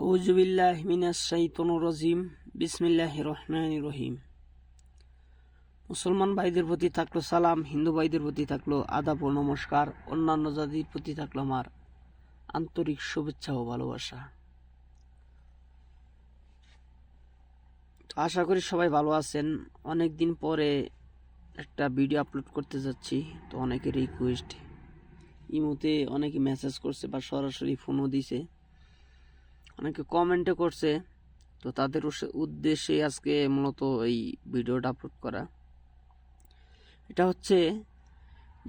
আউযুবিল্লাহি মিনাশ শাইতানির রাজিম। বিসমিল্লাহির রহমানির রহিম। মুসলমান ভাইদের প্রতি থাকলো সালাম, হিন্দু ভাইদের প্রতি থাকলো আদাব ও নমস্কার, অন্যান্য জাতির প্রতি থাকলো আমার আন্তরিক শুভেচ্ছা ও ভালোবাসা। আশা করি সবাই ভালো আছেন। অনেক দিন পরে একটা ভিডিও আপলোড করতে যাচ্ছি, তো অনেকের রিকোয়েস্ট, ইমোতে অনেকে মেসেজ করছে বা সরাসরি ফোনও দিছে, অনেকে কমেন্টও করছে। তো তাদের উদ্দেশ্যে আজকে মূলত এই ভিডিওটা আপলোড করা। এটা হচ্ছে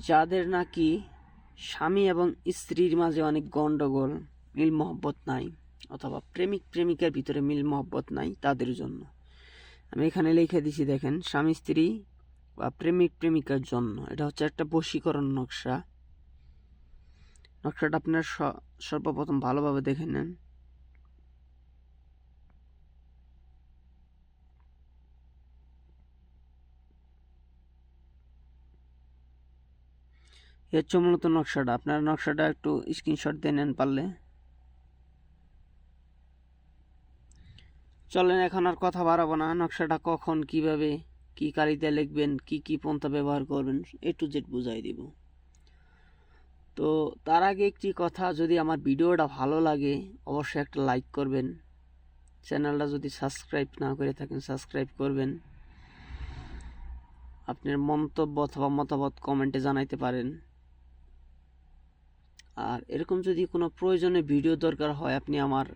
যাদের নাকি স্বামী এবং স্ত্রীর মাঝে অনেক গণ্ডগোল, মিল মহব্বত নাই, অথবা প্রেমিক প্রেমিকার ভিতরে মিল মহব্বত নাই, তাদের জন্য আমি এখানে লিখে দিছি, দেখেন, স্বামী স্ত্রী বা প্রেমিক প্রেমিকার জন্য। এটা হচ্ছে একটা বশীকরণ নকশা। নকশাটা আপনার সর্বপ্রথম ভালোভাবে দেখে নেন। এর হচ্ছে মূলত নকশাটা। আপনার নকশাটা একটু স্ক্রিনশট দিয়ে নেন পারলে। চলেন, এখন আর কথা বাড়াবো না। নকশাটা কখন, কিভাবে, কি কালিতে লিখবেন, কি পন্থা ব্যবহার করবেন, A to Z বুঝাই দিব। তো তার আগে একটি কথা, যদি আমার ভিডিওটা ভালো লাগে অবশ্যই একটা লাইক করবেন। চ্যানেলটা যদি সাবস্ক্রাইব না করে থাকেন সাবস্ক্রাইব করবেন। আপনার মন্তব্য অথবা মতামত কমেন্টে জানাইতে পারেন। আর এরকম যদি কোনো প্রয়োজনে ভিডিও দরকার হয়, আপনি আমার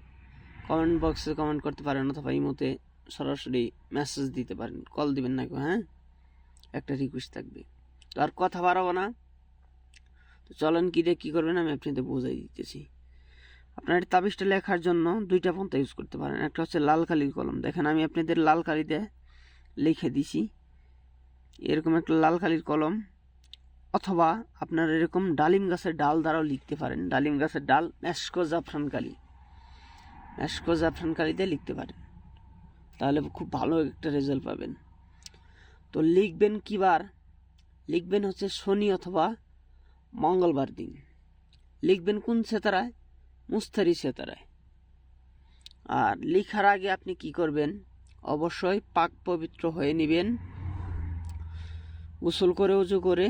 কমেন্ট বক্সে কমেন্ট করতে পারেন, অথবা ইমোতে সরাসরি মেসেজ দিতে পারেন, কল দিবেন না কেউ। হ্যাঁ, একটা রিকোয়েস্ট থাকবে। তো আর কথা বাড়াবো না, তো চলেন কী করবেন আমি আপনাদের বোঝাই দিতেছি। আপনার তাবিজটা লেখার জন্য দুইটা পন্থা ইউজ করতে পারেন। একটা হচ্ছে লাল কালির কলম। দেখেন আমি আপনাদের লাল কালিতে লিখে দিছি, এরকম একটা লাল কালির কলম, অথবা আপনার এরকম ডালিম গাছের ডাল দ্বারাও লিখতে পারেন। ডালিম গাছের ডাল, মেশকো জাফরান কালি, মেশকো জাফরান কালিতে লিখতে পারেন, তাহলে খুব ভালো একটা রেজাল্ট পাবেন। তো লিখবেন কিবার? লিখবেন হচ্ছে শনি অথবা মঙ্গলবার দিন। লিখবেন কোন সেতারায়? মুস্তারি সেতারায়। আর লিখার আগে আপনি কি করবেন? অবশ্যই পাক পবিত্র হয়ে নেবেন, গোসল করে উজু করে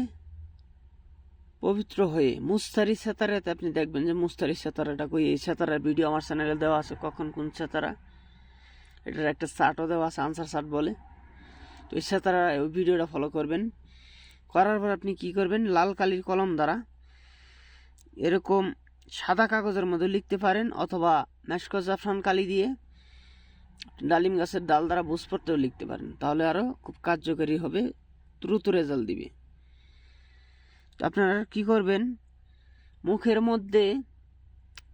পবিত্র হয়ে মুস্তারি সেতারাতে আপনি দেখবেন যে মুস্তারি সেতারাটা কই। এই সেতারার ভিডিও আমার চ্যানেলে দেওয়া আছে, কখন কোন সেতারা, এটার একটা চার্টও দেওয়া আছে, আনসার চার্ট বলে। তো এই সেতারা ওই ভিডিওটা ফলো করবেন। করার পর আপনি কি করবেন? লাল কালির কলম দ্বারা এরকম সাদা কাগজের মধ্যে লিখতে পারেন, অথবা মেশকো জাফরান কালি দিয়ে ডালিম গাছের ডাল দ্বারা বুঝ পড়তেও লিখতে পারেন, তাহলে আরও খুব কার্যকরী হবে, দ্রুত রেজাল্ট দিবে। তো আপনারা কি করবেন? মুখের মধ্যে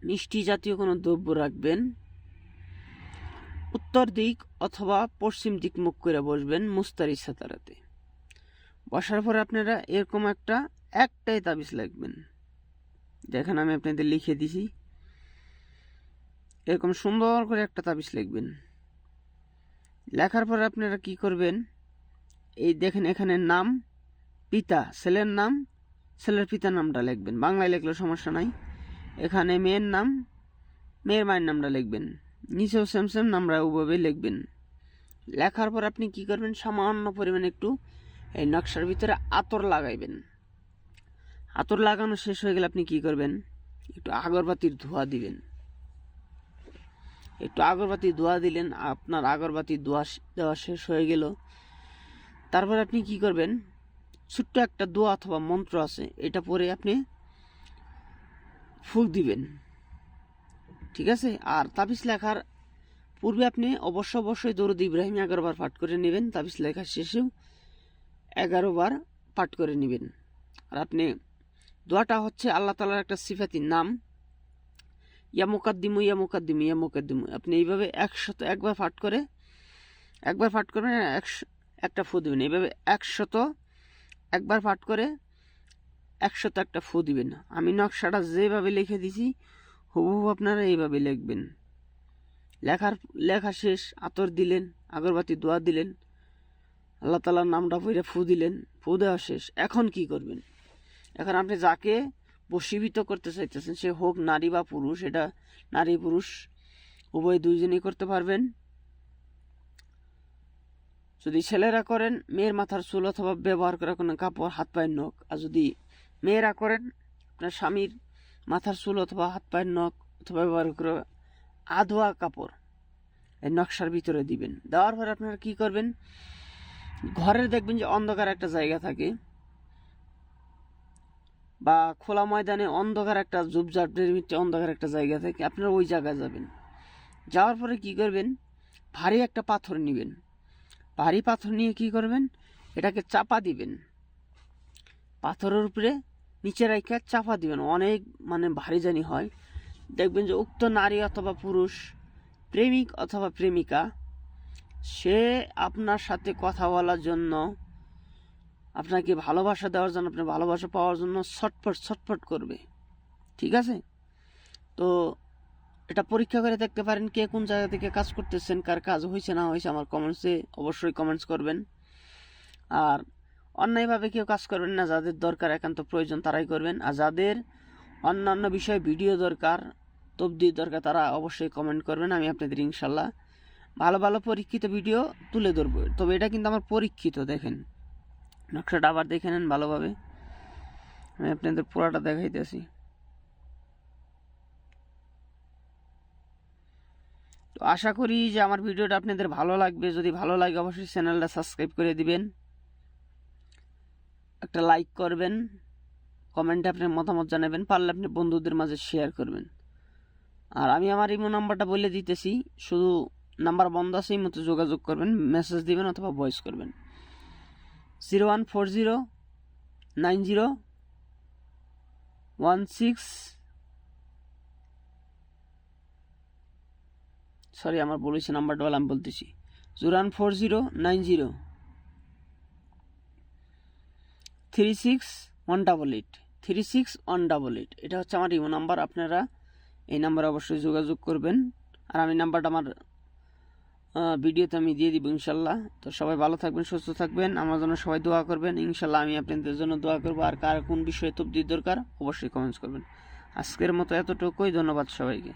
মিষ্টি জাতীয় কোনো দ্রব্য রাখবেন, উত্তর দিক অথবা পশ্চিম দিক মুখ করে বসবেন মুস্তারি সেতারাতে। বসার পরে আপনারা এরকম একটাই তাবিজ লিখবেন। দেখেন আমি আপনাদের লিখে দিছি, এরকম সুন্দর করে একটা তাবিজ লিখবেন। লেখার পরে আপনারা কি করবেন? এই দেখেন এখানে নাম, পিতা, ছেলের নাম, ছেলের পিতার নামটা লিখবেন। বাংলায় লিখলে সমস্যা নাই। এখানে মেয়ের নাম, মেয়ের মায়ের নামটা লিখবেন। নিচেও সেম সেম নামটা ওভাবে লিখবেন। লেখার পর আপনি কি করবেন? সামান্য পরিমাণে একটু এই নকশার ভিতরে আতর লাগাইবেন। আতর লাগানো শেষ হয়ে গেলে আপনি কি করবেন? একটু আগরবাতির ধোঁয়া দিবেন। একটু আগরবাতির ধোঁয়া দিলেন, আপনার আগরবাতির ধোঁয়া দেওয়া শেষ হয়ে গেল। তারপর আপনি কি করবেন? ছোট্ট একটা দোয়া অথবা মন্ত্র আছে, এটা পরে আপনি ফুল দিবেন, ঠিক আছে? আর তাবিজ লেখার পূর্বে আপনি অবশ্যই দরুদ ইব্রাহিম 11 বার পাঠ করে নেবেন। তাবিজ লেখার শেষেও 11 বার পাঠ করে নেবেন। আর আপনি দোয়াটা হচ্ছে আল্লাহ তাআলার একটা সিফাতির নাম, ইয়া মুকাদ্দিমু ইয়া মুকাদ্দিমু ইয়া মুকাদ্দিমু। আপনি এইভাবে 101 পাঠ করে, একবার পাঠ করবেন, একটা ফু দিবেন। এইভাবে 101 পাঠ করে 101টা ফু দিবেন। আমি নকশাটা যেভাবে লিখে দিছি হুবহু আপনারা এইভাবে লিখবেন। লেখা শেষ, আতর দিলেন, আগরবাতি দোয়া দিলেন, আল্লাহ তাআলার নামটা পড়ে ফু দিলেন, ফু দেওয়া শেষ। এখন কি করবেন? এখন আপনি যাকে বশীভূত করতে চাইতেছেন, সে হোক নারী বা পুরুষ, এটা নারী পুরুষ উভয় দুইজনেই করতে পারবেন। যদি ছেলেরা করেন মেয়ের মাথার চুল অথবা ব্যবহার করা কোনো কাপড়, হাত পায়ের নখ। আর যদি মেয়েরা করেন আপনার স্বামীর মাথার চুল অথবা হাত পায়ের নখ অথবা ব্যবহার করে আধোয়া কাপড় এই নকশার ভিতরে দিবেন। দেওয়ার পরে আপনারা কি করবেন, ঘরের দেখবেন যে অন্ধকার একটা জায়গা থাকে বা খোলা ময়দানে অন্ধকার একটা ঝোপঝাড়ের ভিতরে অন্ধকার একটা জায়গা থাকে, আপনারা ওই জায়গায় যাবেন। যাওয়ার পরে কি করবেন, ভারী একটা পাথর নেবেন। ভারী পাথর নিয়ে কি করবেন, এটাকে চাপা দিবেন, পাথরের উপরে নিচে রেখে চাপা দিবেন। অনেক ভারী জানি হয়, দেখবেন যে উক্ত নারী অথবা পুরুষ, প্রেমিক অথবা প্রেমিকা, সে আপনার সাথে কথা বলার জন্য, আপনাকে ভালোবাসা দেওয়ার জন্য, আপনার ভালোবাসা পাওয়ার জন্য ছটফট করবে। ঠিক আছে, তো এটা পরীক্ষা করে দেখতে পারেন কে কোন জায়গা থেকে কাজ করতেছেন, কার কাজ হয়েছে না হয়েছে আমার কমেন্টসে অবশ্যই কমেন্টস করবেন। আর অন্যায়ভাবে কেউ কাজ করবেন না, যাদের দরকার একান্ত প্রয়োজন তারাই করবেন। আর যাদের অন্যান্য বিষয়ে ভিডিও দরকার, তবদির দরকার, তারা অবশ্যই কমেন্ট করবেন। আমি আপনাদের ইনশাল্লাহ ভালো ভালো পরীক্ষিত ভিডিও তুলে ধরবো। তবে এটা কিন্তু আমার পরীক্ষিত, দেখেন নকশাটা আবার দেখে নেন ভালোভাবে, আমি আপনাদের পুরাটা দেখাইতেছি। তো আশা করি যে আমার ভিডিওটা আপনাদের ভালো লাগবে। যদি ভালো লাগে অবশ্যই চ্যানেলটা সাবস্ক্রাইব করে দিবেন, একটা লাইক করবেন, কমেন্টে আপনার মতামত জানাবেন, পারলে আপনি বন্ধুদের মাঝে শেয়ার করবেন। আর আমি আমার ইমো নাম্বারটা বলে দিতেছি, শুধু নাম্বার বন্ধ আছে, এই মতো যোগাযোগ করবেন, মেসেজ দিবেন অথবা ভয়েস করবেন। 01409016 সরি আমার বলেছি নাম্বারটা বলে আমি বলতেছি 01490361888 এটা হচ্ছে আমার ইমো নাম্বার। আপনারা এই নাম্বারে অবশ্যই যোগাযোগ করবেন। আর আমি নাম্বারটা আমার ভিডিওতে আমি দিয়ে দিব ইনশাল্লাহ। তো সবাই ভালো থাকবেন, সুস্থ থাকবেন, আমার জন্য সবাই দোয়া করবেন। ইনশাল্লাহ আমি আপনাদের জন্য দোয়া করবো। আর কার কোন বিষয়ে তবদির দরকার অবশ্যই কমেন্টস করবেন। আজকের মতো এতটুকুই, ধন্যবাদ সবাইকে।